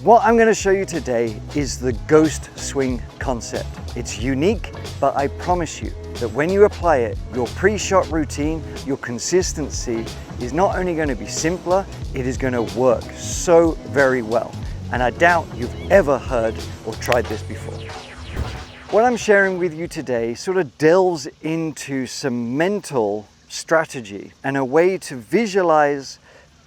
What I'm going to show you today is the ghost swing concept. It's unique, but I promise you that when you apply it, your pre-shot routine, your consistency is not only going to be simpler, it is going to work so very well. And I doubt you've ever heard or tried this before. What I'm sharing with you today sort of delves into some mental strategy and a way to visualize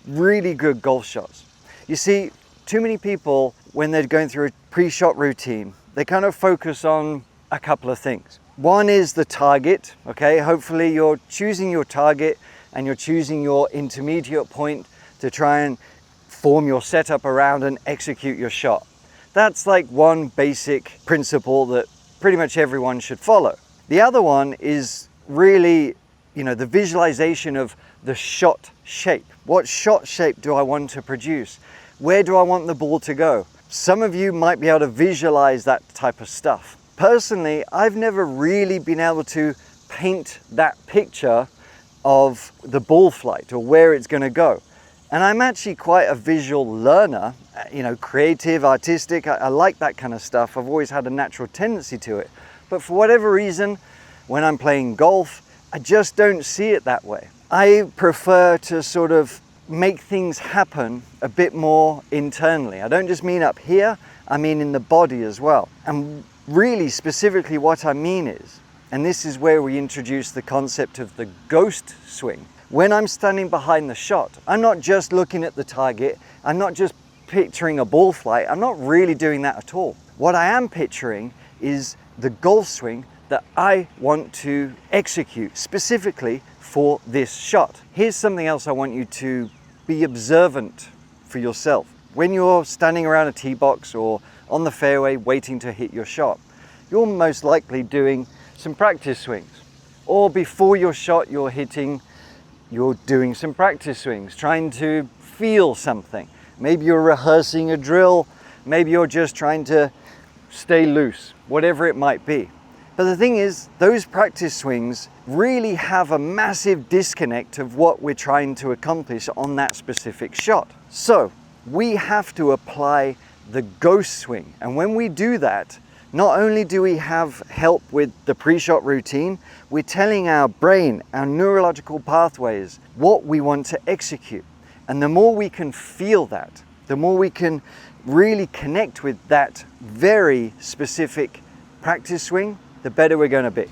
really good golf shots. You see, too many people, when they're going through a pre-shot routine, they kind of focus on a couple of things. One is the target, okay? Hopefully you're choosing your target and you're choosing your intermediate point to try and form your setup around and execute your shot. That's like one basic principle that pretty much everyone should follow. The other one is really, the visualization of the shot shape. What shot shape do I want to produce? Where do I want the ball to go? Some of you might be able to visualize that type of stuff. Personally, I've never really been able to paint that picture of the ball flight or where it's going to go. And I'm actually quite a visual learner, creative, artistic. I like that kind of stuff. I've always had a natural tendency to it. But for whatever reason, when I'm playing golf, I just don't see it that way. I prefer to sort of make things happen a bit more internally. I don't just mean up here, I mean in the body as well. And really specifically what I mean is, and this is where we introduce the concept of the ghost swing. When I'm standing behind the shot, I'm not just looking at the target, I'm not just picturing a ball flight, I'm not really doing that at all. What I am picturing is the golf swing that I want to execute specifically for this shot. Here's something else I want you to be observant for yourself. When you're standing around a tee box or on the fairway waiting to hit your shot, you're most likely doing some practice swings. Or before your shot you're doing some practice swings, trying to feel something. Maybe you're rehearsing a drill, maybe you're just trying to stay loose, whatever it might be. But the thing is, those practice swings really have a massive disconnect of what we're trying to accomplish on that specific shot. So we have to apply the ghost swing. And when we do that, not only do we have help with the pre-shot routine, we're telling our brain, our neurological pathways, what we want to execute. And the more we can feel that, the more we can really connect with that very specific practice swing, the better we're going to be.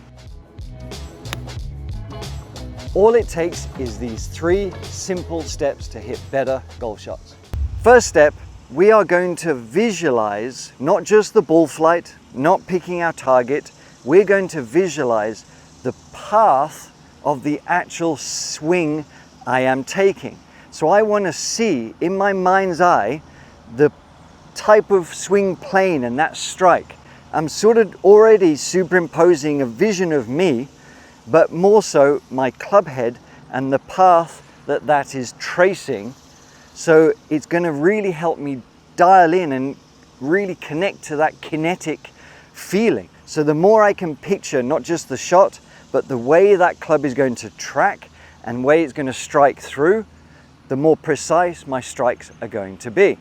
All it takes is these 3 simple steps to hit better golf shots. First step, we are going to visualize not just the ball flight, not picking our target, we're going to visualize the path of the actual swing I am taking. So I want to see in my mind's eye the type of swing plane and that strike. I'm sort of already superimposing a vision of me, but more so my club head and the path that is tracing. So it's going to really help me dial in and really connect to that kinetic feeling. So the more I can picture not just the shot, but the way that club is going to track and way it's going to strike through, the more precise my strikes are going to be.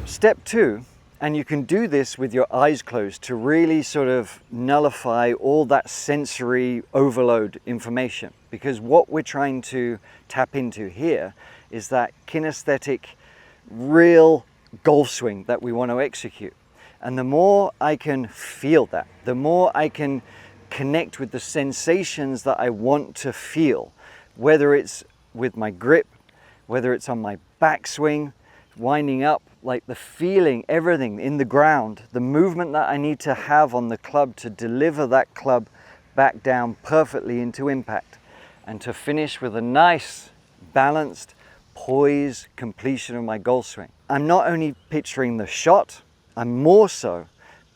Step 2, and you can do this with your eyes closed to really sort of nullify all that sensory overload information. Because what we're trying to tap into here is that kinesthetic, real golf swing that we want to execute. And the more I can feel that, the more I can connect with the sensations that I want to feel, whether it's with my grip, whether it's on my backswing, winding up, like the feeling, everything in the ground, the movement that I need to have on the club to deliver that club back down perfectly into impact, and to finish with a nice, balanced, poised completion of my golf swing. I'm not only picturing the shot, I'm more so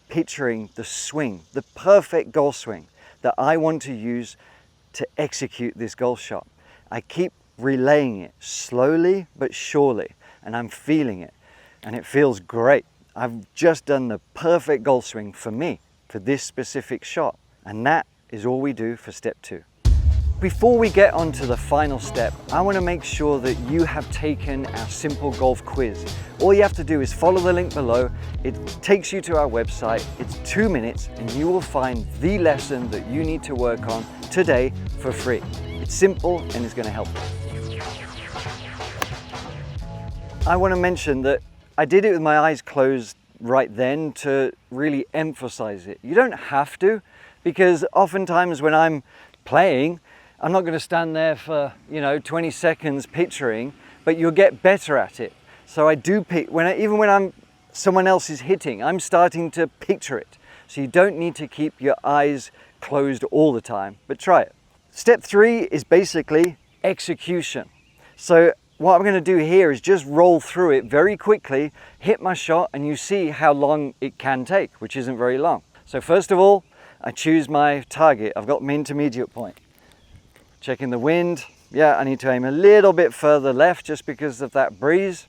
picturing the swing, the perfect golf swing that I want to use to execute this golf shot. I keep relaying it slowly but surely, and I'm feeling it, and it feels great. I've just done the perfect golf swing for me, for this specific shot, and that is all we do for step 2. Before we get on to the final step, I want to make sure that you have taken our SimpleGolf quiz. All you have to do is follow the link below. It takes you to our website. It's 2 minutes and you will find the lesson that you need to work on today for free. It's simple and it's going to help you. I want to mention that I did it with my eyes closed right then to really emphasize it. You don't have to, because oftentimes when I'm playing, I'm not going to stand there for 20 seconds picturing, but you'll get better at it. So I do even when someone else is hitting, I'm starting to picture it. So you don't need to keep your eyes closed all the time, but try it. Step 3 is basically execution. So what I'm going to do here is just roll through it very quickly, hit my shot, and you see how long it can take, which isn't very long. So first of all, I choose my target. I've got my intermediate point. Checking the wind. Yeah, I need to aim a little bit further left just because of that breeze.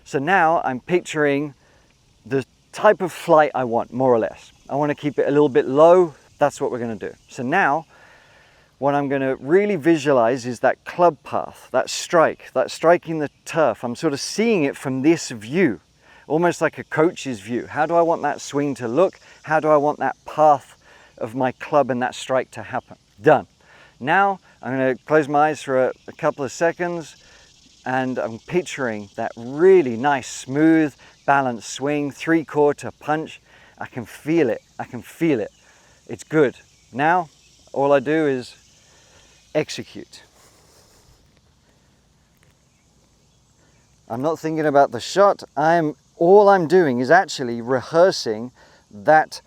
So now I'm picturing the type of flight I want, more or less. I want to keep it a little bit low. That's what we're going to do. So now what I'm going to really visualize is that club path, that striking the turf. I'm sort of seeing it from this view, almost like a coach's view. How do I want that swing to look? How do I want that path of my club and that strike to happen? Done. Now I'm going to close my eyes for a couple of seconds and I'm picturing that really nice, smooth, balanced swing, 3/4 punch. I can feel it. I can feel it. It's good. Now all I do is execute. I'm not thinking about the shot. All I'm doing is actually rehearsing that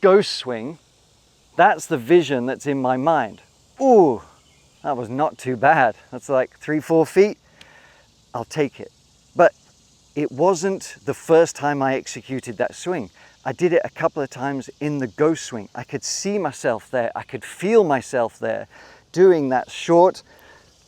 ghost swing. That's the vision that's in my mind. Ooh, that was not too bad. That's like 3-4 feet. I'll take it. But it wasn't the first time I executed that swing. I did it a couple of times in the ghost swing. I could see myself there. I could feel myself there doing that short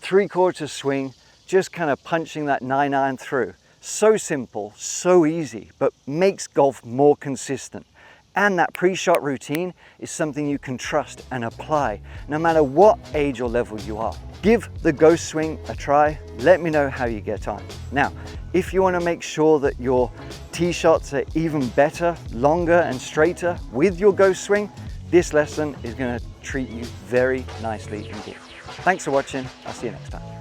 3/4 swing, just kind of punching that 9-iron through. So simple, so easy, but makes golf more consistent. And that pre-shot routine is something you can trust and apply no matter what age or level you are. Give the ghost swing a try. Let me know how you get on. Now, if you want to make sure that your tee shots are even better, longer and straighter with your ghost swing, this lesson is going to treat you very nicely indeed. Thanks for watching. I'll see you next time.